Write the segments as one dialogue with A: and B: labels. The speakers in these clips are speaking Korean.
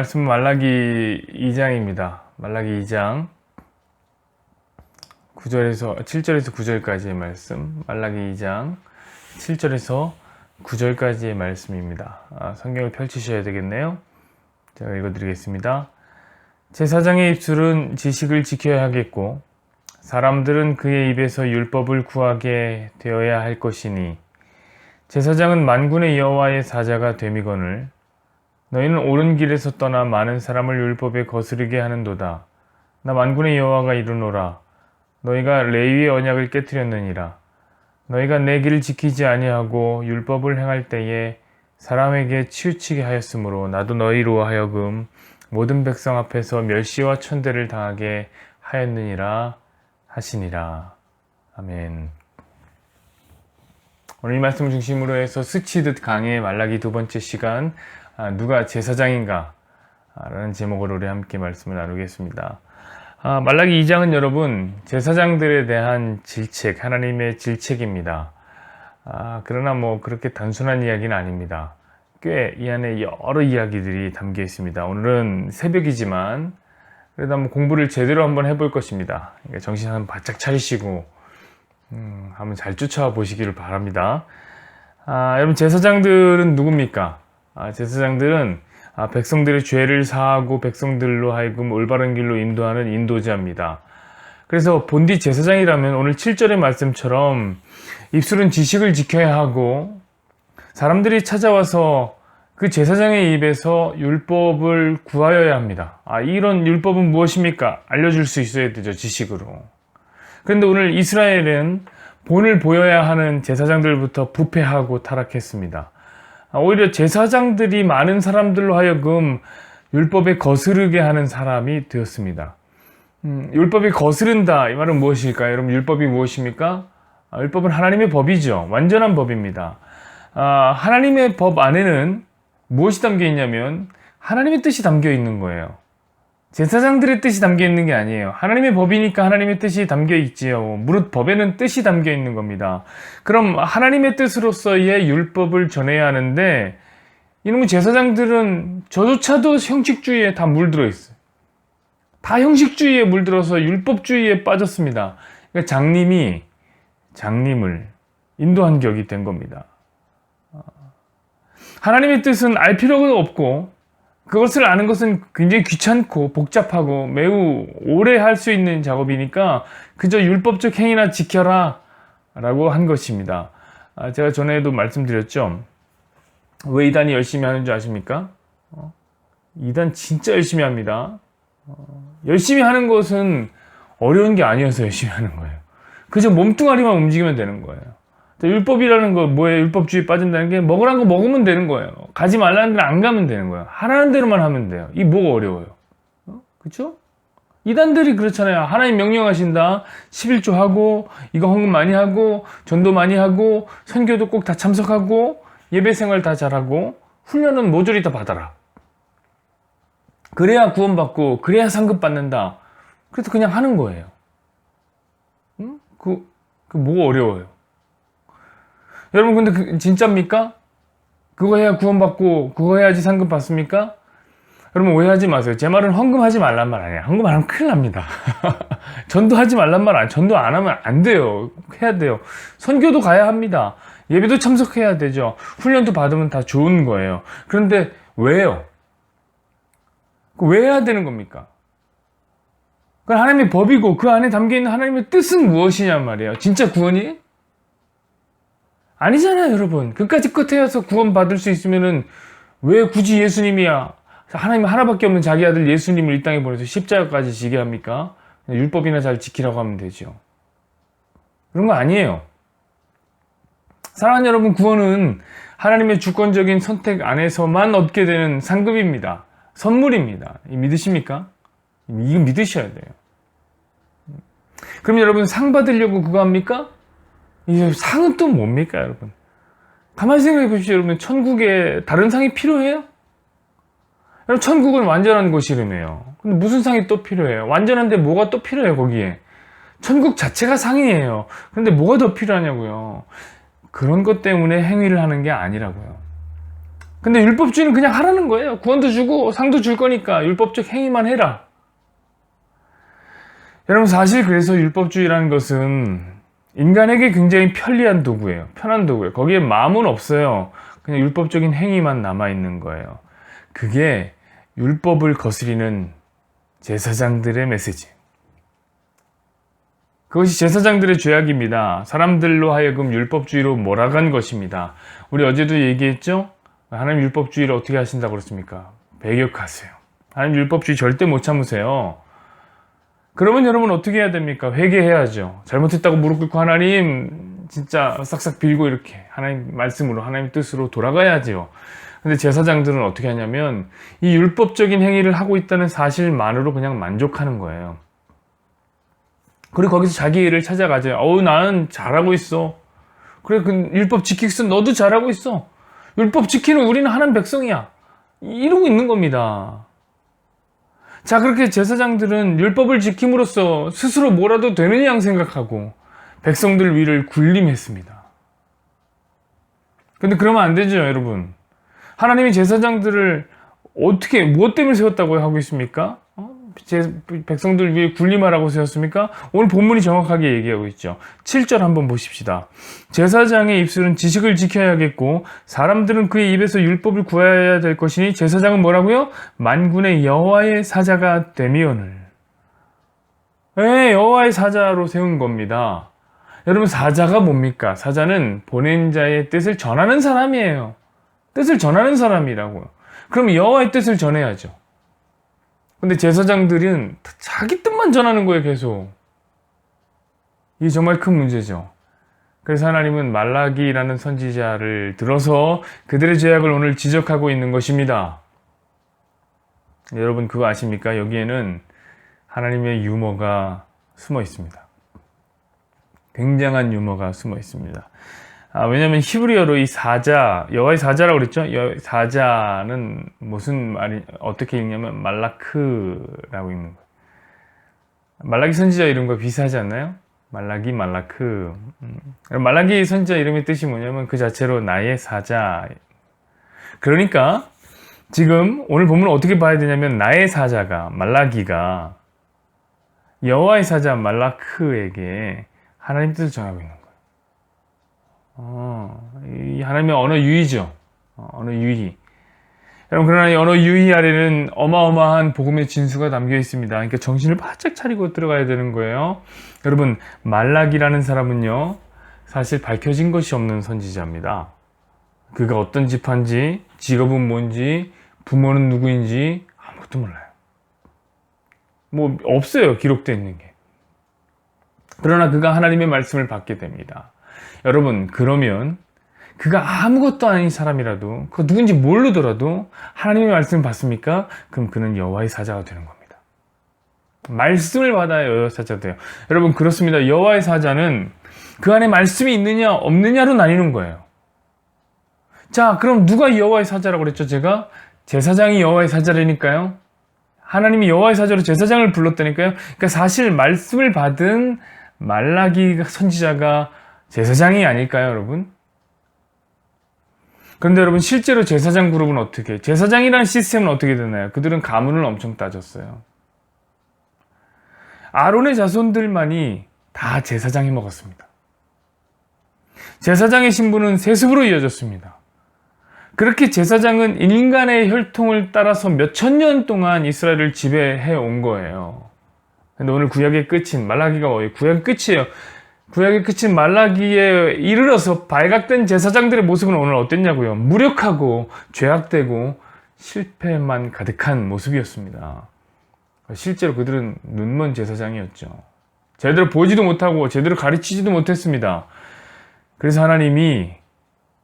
A: 말씀은 말라기 2장입니다. 말라기 2장 7절에서 9절까지의 말씀, 말라기 2장 7절에서 9절까지의 말씀입니다. 성경을 펼치셔야 되겠네요. 제가 읽어드리겠습니다. 제사장의 입술은 지식을 지켜야 하겠고 사람들은 그의 입에서 율법을 구하게 되어야 할 것이니 제사장은 만군의 여호와의 사자가 됨이거늘 너희는 옳은 길에서 떠나 많은 사람을 율법에 거스르게 하는도다. 나 만군의 여호와가 이르노라. 너희가 레위의 언약을 깨뜨렸느니라. 너희가 내 길을 지키지 아니하고 율법을 행할 때에 사람에게 치우치게 하였으므로 나도 너희로 하여금 모든 백성 앞에서 멸시와 천대를 당하게 하였느니라 하시니라. 아멘. 오늘 이 말씀을 중심으로 해서 스치듯 강의 말라기 두 번째 시간, 누가 제사장인가? 라는 제목으로 우리 함께 말씀을 나누겠습니다. 말라기 2장은 여러분 제사장들에 대한 질책, 하나님의 질책입니다. 그러나 그렇게 단순한 이야기는 아닙니다. 꽤 이 안에 여러 이야기들이 담겨 있습니다. 오늘은 새벽이지만 그래도 한번 공부를 제대로 한번 해볼 것입니다. 정신 한번 바짝 차리시고 한번 잘 쫓아와 보시기를 바랍니다. 여러분 제사장들은 누굽니까? 제사장들은 백성들의 죄를 사하고 백성들로 하여금 올바른 길로 인도하는 인도자입니다. 그래서 본디 제사장이라면 오늘 7절의 말씀처럼 입술은 지식을 지켜야 하고 사람들이 찾아와서 그 제사장의 입에서 율법을 구하여야 합니다. 이런 율법은 무엇입니까? 알려줄 수 있어야 되죠, 지식으로. 그런데 오늘 이스라엘은 본을 보여야 하는 제사장들부터 부패하고 타락했습니다. 오히려 제사장들이 많은 사람들로 하여금 율법에 거스르게 하는 사람이 되었습니다. 율법이 거스른다, 이 말은 무엇일까요? 여러분, 율법이 무엇입니까? 율법은 하나님의 법이죠. 완전한 법입니다. 하나님의 법 안에는 무엇이 담겨 있냐면 하나님의 뜻이 담겨 있는 거예요. 제사장들의 뜻이 담겨 있는 게 아니에요. 하나님의 법이니까 하나님의 뜻이 담겨 있지요. 무릇 법에는 뜻이 담겨 있는 겁니다. 그럼 하나님의 뜻으로서의 율법을 전해야 하는데 이놈의 제사장들은 저조차도 형식주의에 다 물들어 있어요. 다 형식주의에 물들어서 율법주의에 빠졌습니다. 그러니까 장님을 인도한 격이 된 겁니다. 하나님의 뜻은 알 필요가 없고 그것을 아는 것은 굉장히 귀찮고 복잡하고 매우 오래 할 수 있는 작업이니까 그저 율법적 행위나 지켜라 라고 한 것입니다. 제가 전에도 말씀드렸죠. 왜 이단이 열심히 하는 줄 아십니까? 이단 진짜 열심히 합니다. 열심히 하는 것은 어려운 게 아니어서 열심히 하는 거예요. 그저 몸뚱아리만 움직이면 되는 거예요. 율법이라는 거 뭐예요? 율법주의 빠진다는 게 먹으라는 거 먹으면 되는 거예요. 가지 말라는 데는 안 가면 되는 거예요. 하라는 대로만 하면 돼요. 이게 뭐가 어려워요? 그쵸? 이단들이 그렇잖아요. 하나님 명령하신다. 11조 하고 이거 헌금 많이 하고 전도 많이 하고 선교도 꼭 다 참석하고 예배 생활 다 잘하고 훈련은 모조리 다 받아라. 그래야 구원받고 그래야 상급 받는다. 그래서 그냥 하는 거예요. 그 뭐가 어려워요? 여러분 근데 진짜입니까? 그거 해야 구원받고 그거 해야지 상급 받습니까? 여러분 오해하지 마세요. 제 말은 헌금하지 말란 말 아니에요. 헌금 안 하면 큰일 납니다. 전도하지 말란 말 아니에요. 전도 안 하면 안 돼요. 해야 돼요. 선교도 가야 합니다. 예배도 참석해야 되죠. 훈련도 받으면 다 좋은 거예요. 그런데 왜요? 왜 해야 되는 겁니까? 그건 하나님의 법이고 그 안에 담겨있는 하나님의 뜻은 무엇이냔 말이에요. 진짜 구원이? 아니잖아요, 여러분. 그까짓 끝에 와서 구원받을 수 있으면은 왜 굳이 예수님이야? 하나님 하나밖에 없는 자기 아들 예수님을 이 땅에 보내서 십자가까지 지게 합니까? 율법이나 잘 지키라고 하면 되죠. 그런 거 아니에요. 사랑하는 여러분, 구원은 하나님의 주권적인 선택 안에서만 얻게 되는 상급입니다. 선물입니다. 믿으십니까? 이건 믿으셔야 돼요. 그럼 여러분 상 받으려고 그거 합니까? 이 상은 또 뭡니까, 여러분? 가만히 생각해 보십시오, 여러분. 천국에 다른 상이 필요해요? 여러분, 천국은 완전한 곳이라며요. 근데 무슨 상이 또 필요해요? 완전한데 뭐가 또 필요해요, 거기에? 천국 자체가 상이에요. 그런데 뭐가 더 필요하냐고요? 그런 것 때문에 행위를 하는 게 아니라고요. 근데 율법주의는 그냥 하라는 거예요. 구원도 주고 상도 줄 거니까 율법적 행위만 해라. 여러분, 사실 그래서 율법주의라는 것은 인간에게 굉장히 편리한 도구예요. 편한 도구예요. 거기에 마음은 없어요. 그냥 율법적인 행위만 남아있는 거예요. 그게 율법을 거스리는 제사장들의 메시지. 그것이 제사장들의 죄악입니다. 사람들로 하여금 율법주의로 몰아간 것입니다. 우리 어제도 얘기했죠? 하나님 율법주의를 어떻게 하신다고 그랬습니까? 배격하세요. 하나님 율법주의 절대 못 참으세요. 그러면 여러분 어떻게 해야 됩니까? 회개해야죠. 잘못했다고 무릎 꿇고 하나님 진짜 싹싹 빌고 이렇게 하나님 말씀으로 하나님 뜻으로 돌아가야죠. 근데 제사장들은 어떻게 하냐면 이 율법적인 행위를 하고 있다는 사실만으로 그냥 만족하는 거예요. 그리고 거기서 자기 일을 찾아가죠. 나는 잘하고 있어. 그래, 그 율법 지키고 있어. 너도 잘하고 있어. 율법 지키는 우리는 하나님 백성이야. 이러고 있는 겁니다. 자, 그렇게 제사장들은 율법을 지킴으로써 스스로 뭐라도 되는 양 생각하고 백성들 위를 군림했습니다. 근데 그러면 안 되죠, 여러분. 하나님이 제사장들을 어떻게, 무엇 때문에 세웠다고 하고 있습니까? 백성들 위에 군림하라고 세웠습니까? 오늘 본문이 정확하게 얘기하고 있죠. 7절 한번 보십시다. 제사장의 입술은 지식을 지켜야겠고 사람들은 그의 입에서 율법을 구해야 될 것이니 제사장은 뭐라고요? 만군의 여호와의 사자가 되미오늘. 여호와의 사자로 세운 겁니다. 여러분, 사자가 뭡니까? 사자는 보낸 자의 뜻을 전하는 사람이에요. 뜻을 전하는 사람이라고요. 그럼 여호와의 뜻을 전해야죠. 근데 제사장들은 자기 뜻만 전하는 거예요, 계속. 이게 정말 큰 문제죠. 그래서 하나님은 말라기라는 선지자를 들어서 그들의 죄악을 오늘 지적하고 있는 것입니다. 여러분, 그거 아십니까? 여기에는 하나님의 유머가 숨어 있습니다. 굉장한 유머가 숨어 있습니다. 왜냐하면 히브리어로 이 사자, 여호와의 사자라고 그랬죠? 사자는 무슨 말이, 어떻게 읽냐면 말라크라고 읽는 거예요. 말라기 선지자 이름과 비슷하지 않나요? 말라크. 말라기 선지자 이름의 뜻이 뭐냐면 그 자체로 나의 사자. 그러니까 지금 오늘 본문을 어떻게 봐야 되냐면 나의 사자가, 말라기가 여호와의 사자 말라크에게 하나님 뜻을 전하고 있는 거예요. 이 하나님의 언어 유희죠. 언어 유희. 여러분, 그러나 이 언어 유희 아래는 어마어마한 복음의 진수가 담겨 있습니다. 그러니까 정신을 바짝 차리고 들어가야 되는 거예요. 여러분, 말라기라는 사람은요, 사실 밝혀진 것이 없는 선지자입니다. 그가 어떤 지파인지, 직업은 뭔지, 부모는 누구인지 아무것도 몰라요. 뭐 없어요, 기록되어 있는 게. 그러나 그가 하나님의 말씀을 받게 됩니다. 여러분, 그러면 그가 아무것도 아닌 사람이라도, 그가 누군지 모르더라도 하나님의 말씀을 받습니까? 그럼 그는 여호와의 사자가 되는 겁니다. 말씀을 받아야 여호와의 사자가 돼요. 여러분, 그렇습니다. 여호와의 사자는 그 안에 말씀이 있느냐 없느냐로 나뉘는 거예요. 자, 그럼 누가 여호와의 사자라고 그랬죠? 제가 제사장이 여호와의 사자라니까요. 하나님이 여호와의 사자로 제사장을 불렀다니까요. 그러니까 사실 말씀을 받은 말라기 선지자가 제사장이 아닐까요, 여러분? 그런데 여러분, 실제로 제사장 그룹은 어떻게, 제사장이라는 시스템은 어떻게 되나요? 그들은 가문을 엄청 따졌어요. 아론의 자손들만이 다 제사장이 먹었습니다. 제사장의 신분은 세습으로 이어졌습니다. 그렇게 제사장은 인간의 혈통을 따라서 몇천 년 동안 이스라엘을 지배해 온 거예요. 근데 오늘 구약의 끝인 말라기가 뭐예요? 구약의 끝이에요. 구약의 끝인 말라기에 이르러서 발각된 제사장들의 모습은 오늘 어땠냐고요? 무력하고 죄악되고 실패만 가득한 모습이었습니다. 실제로 그들은 눈먼 제사장이었죠. 제대로 보지도 못하고 제대로 가르치지도 못했습니다. 그래서 하나님이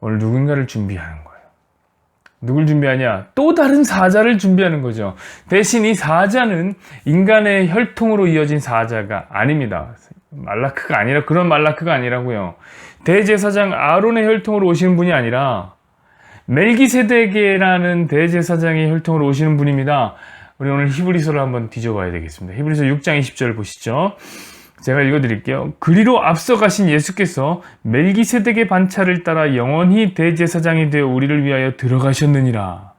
A: 오늘 누군가를 준비하는 거예요. 누굴 준비하냐? 또 다른 사자를 준비하는 거죠. 대신 이 사자는 인간의 혈통으로 이어진 사자가 아닙니다. 말라크가 아니라, 그런 말라크가 아니라고요. 대제사장 아론의 혈통으로 오시는 분이 아니라 멜기세덱이라는 대제사장의 혈통으로 오시는 분입니다. 우리 오늘 히브리서를 한번 뒤져봐야 되겠습니다. 히브리서 6장 20절 보시죠. 제가 읽어드릴게요. 그리로 앞서가신 예수께서 멜기세덱의 반차를 따라 영원히 대제사장이 되어 우리를 위하여 들어가셨느니라.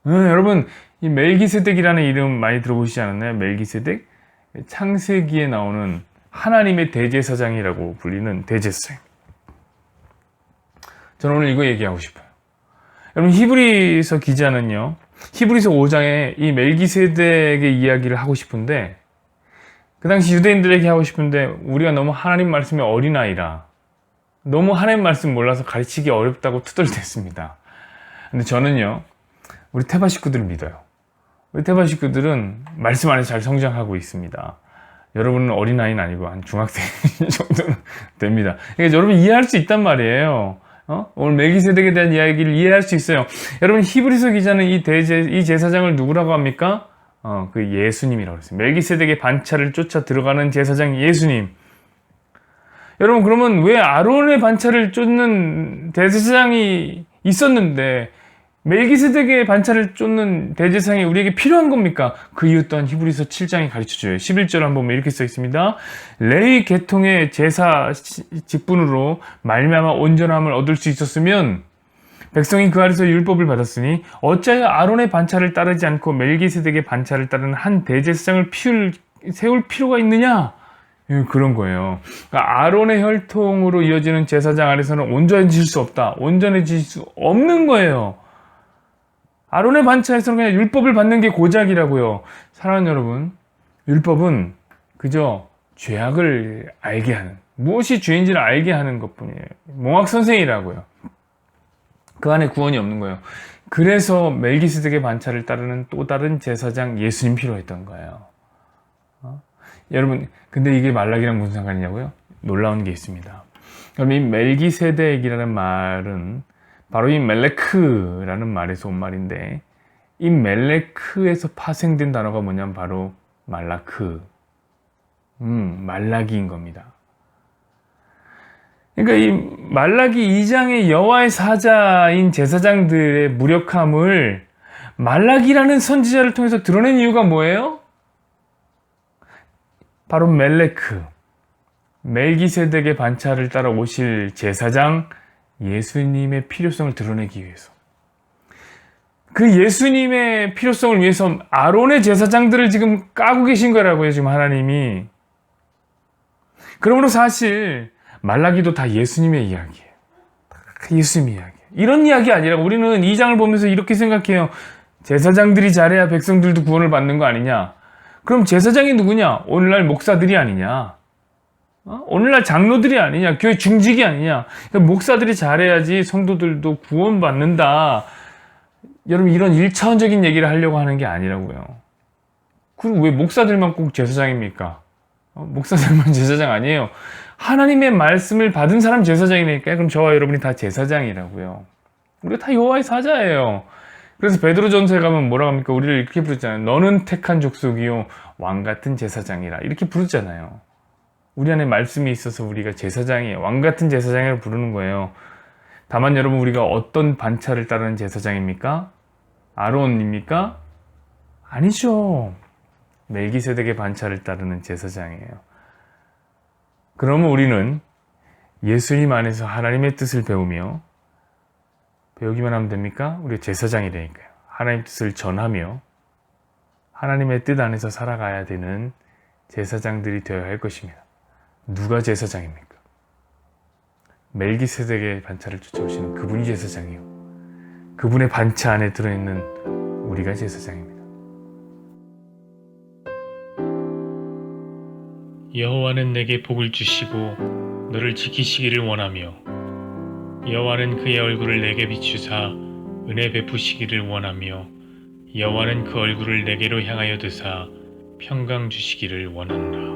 A: 여러분 이 멜기세덱이라는 이름 많이 들어보시지 않았나요? 멜기세덱? 창세기에 나오는 하나님의 대제사장이라고 불리는 대제사장. 저는 오늘 이거 얘기하고 싶어요. 여러분 히브리서 기자는요, 히브리서 5장에 이 멜기세덱의 이야기를 하고 싶은데, 그 당시 유대인들에게 하고 싶은데 우리가 너무 하나님 말씀에 어린아이라 너무 하나님 말씀 몰라서 가르치기 어렵다고 투덜댔습니다. 근데 저는요, 우리 태바 식구들을 믿어요. 우리 태바 식구들은 말씀 안에서 잘 성장하고 있습니다. 여러분은 어린아이는 아니고 한 중학생 정도는 됩니다. 그러니까 여러분 이해할 수 있단 말이에요. 오늘 멜기세덱에 대한 이야기를 이해할 수 있어요. 여러분 히브리서 기자는 이 제사장을 누구라고 합니까? 그 예수님이라고 했어요. 멜기세덱의 반차를 쫓아 들어가는 제사장 예수님. 여러분 그러면 왜 아론의 반차를 쫓는 대제사장이 있었는데 멜기세덱의 반차를 쫓는 대제사장이 우리에게 필요한 겁니까? 그 이유 또한 히브리서 7장이 가르쳐줘요. 11절 한번 보면 이렇게 써 있습니다. 레위 계통의 제사 직분으로 말미암아 온전함을 얻을 수 있었으면 백성이 그 아래서 율법을 받았으니 어찌하여 아론의 반차를 따르지 않고 멜기세덱의 반차를 따르는 한 대제사장을 세울 필요가 있느냐? 그런 거예요. 그러니까 아론의 혈통으로 이어지는 제사장 아래서는 온전해질 수 없다. 온전해질 수 없는 거예요. 아론의 반차에서는 그냥 율법을 받는 게 고작이라고요. 사랑하는 여러분, 율법은 그저 죄악을 알게 하는, 무엇이 죄인지를 알게 하는 것뿐이에요. 몽학선생이라고요. 그 안에 구원이 없는 거예요. 그래서 멜기세덱의 반차를 따르는 또 다른 제사장 예수님 필요했던 거예요. 여러분, 근데 이게 말락이랑 무슨 상관이냐고요? 놀라운 게 있습니다. 그럼 이 멜기세덱이라는 말은 바로 이 멜레크라는 말에서 온 말인데, 이 멜레크에서 파생된 단어가 뭐냐면 바로 말라크, 말라기인 겁니다. 그러니까 이 말라기 2장의 여호와의 사자인 제사장들의 무력함을 말라기라는 선지자를 통해서 드러낸 이유가 뭐예요? 바로 멜레크, 멜기세덱의 반차를 따라 오실 제사장 예수님의 필요성을 드러내기 위해서, 그 예수님의 필요성을 위해서 아론의 제사장들을 지금 까고 계신 거라고요, 지금 하나님이. 그러므로 사실 말라기도 다 예수님의 이야기예요. 다 예수님의 이야기예요. 이런 이야기 아니라 우리는 2장을 보면서 이렇게 생각해요. 제사장들이 잘해야 백성들도 구원을 받는 거 아니냐? 그럼 제사장이 누구냐? 오늘날 목사들이 아니냐? 오늘날 장로들이 아니냐? 교회 중직이 아니냐? 목사들이 잘해야지 성도들도 구원받는다. 여러분 이런 1차원적인 얘기를 하려고 하는 게 아니라고요. 그리고 왜 목사들만 꼭 제사장입니까? 목사들만 제사장 아니에요. 하나님의 말씀을 받은 사람 제사장이니까 그럼 저와 여러분이 다 제사장이라고요. 우리가 다 여호와의 사자예요. 그래서 베드로전서에 가면 뭐라고 합니까? 우리를 이렇게 부르잖아요. 너는 택한 족속이요 왕같은 제사장이라 이렇게 부르잖아요. 우리 안에 말씀이 있어서 우리가 제사장이에요. 왕같은 제사장이라고 부르는 거예요. 다만 여러분 우리가 어떤 반차를 따르는 제사장입니까? 아론입니까? 아니죠. 멜기세덱의 반차를 따르는 제사장이에요. 그러면 우리는 예수님 안에서 하나님의 뜻을 배우며, 배우기만 하면 됩니까? 우리가 제사장이 되니까요. 하나님의 뜻을 전하며 하나님의 뜻 안에서 살아가야 되는 제사장들이 되어야 할 것입니다. 누가 제사장입니까? 멜기세덱의 반차를 쫓아오시는 그분이 제사장이요, 그분의 반차 안에 들어있는 우리가 제사장입니다.
B: 여호와는 내게 복을 주시고 너를 지키시기를 원하며, 여호와는 그의 얼굴을 내게 비추사 은혜 베푸시기를 원하며, 여호와는 그 얼굴을 내게로 향하여 드사 평강 주시기를 원한다.